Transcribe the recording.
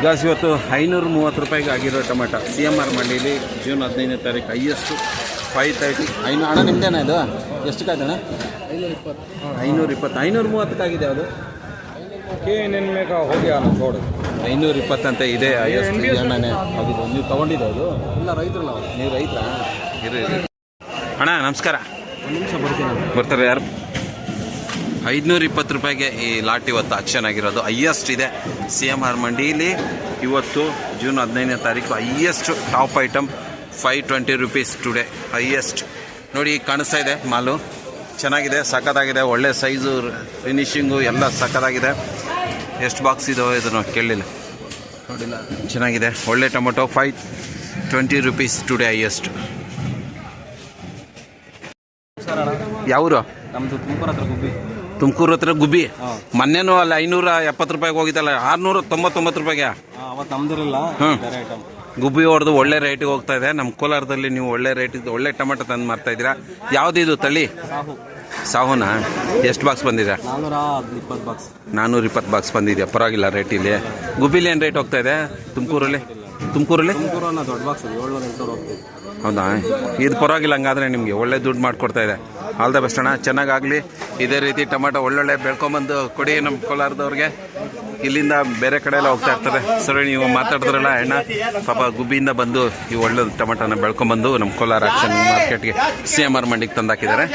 Gauss ಇವತ್ತು 530 ರೂಪಾಯಿಗೆ ಆಗಿರೋ ಟೊಮೆಟೊ CMR ಮಂಡಿಲಿ ಜೂನ್ 15ನೇ ತಾರೀಕು ಹೈಯೆಸ್ಟು 530. ಅಣ್ಣ ನಿಮ್ದೇನ ಇದು ಎಷ್ಟು ಕಾಯ್ದಣ್ಣ? 520 530 ಅದು ಹೋಗಿ 520 ಅಂತ ಇದೆ ಹೈಯೆಸ್ಟ್ ಅಣ್ಣನೇ ಆಗಿದೆ. ನೀವು ತೊಗೊಂಡಿದ್ದೆ ಅದು? ಇಲ್ಲ ರೈತರು ನಾವು. ನೀವು ರೈತರಾ? ಇರಿ ಅಣ್ಣ ನಮಸ್ಕಾರ. ಒಂದು ನಿಮಿಷ ಬರ್ತೀನಿ. ಬರ್ತಾರೆ ಯಾರು? 520 ರೂಪಾಯಿಗೆ ಈ ಲಾಟ್ ಇವತ್ತು ಆಕ್ಷನ್ ಆಗಿರೋದು ಹೈಯೆಸ್ಟ್ ಇದೆ CMR ಮಂಡಿಲಿ. ಇವತ್ತು ಜೂನ್ 15ನೇ ತಾರೀಕು highest top item 520 rupees today highest. ನೋಡಿ ಕಾಣಿಸ್ತಾ ಇದೆ ಮಾಲು ಚೆನ್ನಾಗಿದೆ, ಸಖತ್ತಾಗಿದೆ, ಒಳ್ಳೆ ಸೈಜು, ಫಿನಿಶಿಂಗು ಎಲ್ಲ ಸಖತ್ತಾಗಿದೆ. ಎಷ್ಟು ಬಾಕ್ಸ್ ಇದಾವೆ ಇದನ್ನು ಕೇಳಲಿಲ್ಲ, ನೋಡಿಲ್ಲ. ಚೆನ್ನಾಗಿದೆ, ಒಳ್ಳೆ ಟೊಮೊಟೊ 520 ರೂಪೀಸ್ ಟುಡೇ ಹೈಯೆಸ್ಟ್. ಯಾವರು? ನಮ್ಮದು ತುಮಕೂರು ಹತ್ರ ಗುಬ್ಬಿ. ತುಮಕೂರು ಹತ್ರ ಗುಬ್ಬಿ. ಮೊನ್ನೆನೂ ಅಲ್ಲಿ 570 ರೂಪಾಯಿಗೆ ಹೋಗಿದ್ದಲ್ಲ, 699 ರೂಪಾಯಿಗೆ. ಅವತ್ತು ನಮ್ದಿರಲ್ಲ. ಬೇರೆ ಐಟಮ್ ಗುಬ್ಬಿ ಹೊಡೆದು ಒಳ್ಳೆ ರೇಟಿಗೆ ಹೋಗ್ತಾ ಇದೆ. ನಮ್ಮ ಕೋಲಾರದಲ್ಲಿ ನೀವು ಒಳ್ಳೆ ರೇಟಿಗೆ ಒಳ್ಳೆ ಟೊಮೆಟೊ ತಂದು ಮಾರ್ತಾ ಇದ್ದೀರಾ. ಯಾವುದಿದು ತಳಿ? ಸಾಹುನಾ? ಎಷ್ಟು ಬಾಕ್ಸ್ ಬಂದಿದೆ? 420 ಬಾಕ್ಸ್. 420 ಬಾಕ್ಸ್ ಬಂದಿದೆಯಾ? ಪರವಾಗಿಲ್ಲ ರೇಟ್. ಇಲ್ಲಿ ಗುಬ್ಬಿಲಿ ಏನು ರೇಟ್ ಹೋಗ್ತಾ ಇದೆ? ತುಮಕೂರಲ್ಲಿ ದೊಡ್ಡ ಬಾಕ್ಸ್ 700-800 ಹೋಗ್ತೀವಿ. ಹೌದಾ? ಇದು ಪರವಾಗಿಲ್ಲ, ಹಂಗಾದ್ರೆ ನಿಮಗೆ ಒಳ್ಳೆ ದುಡ್ಡು ಮಾಡಿಕೊಡ್ತಾ ಇದೆ. ಆಲ್ ದ ಬೆಸ್ಟ್ ಅಣ್ಣ, ಚೆನ್ನಾಗಾಗಲಿ. ಇದೇ ರೀತಿ ಟೊಮೆಟೊ ಒಳ್ಳೊಳ್ಳೆ ಬೆಳ್ಕೊಂಬಂದು ಕೊಡಿ ನಮ್ಮ ಕೋಲಾರದವ್ರಿಗೆ. ಇಲ್ಲಿಂದ ಬೇರೆ ಕಡೆ ಎಲ್ಲ ಹೋಗ್ತಾ ಇರ್ತಾರೆ. ಸರಿ, ನೀವು ಮಾತಾಡಿದ್ರಲ್ಲ ಅಣ್ಣ, ಪಾಪ ಗುಬ್ಬಿಯಿಂದ ಬಂದು ಈ ಒಳ್ಳೆ ಟೊಮೆಟೊನ ಬೆಳ್ಕೊಂಬಂದು ನಮ್ಮ ಕೋಲಾರ ಆಕ್ಷನ್ ಮಾರ್ಕೆಟ್ಗೆ CMR ಮಂಡಿಗೆ ತಂದಾಕಿದ್ದಾರೆ.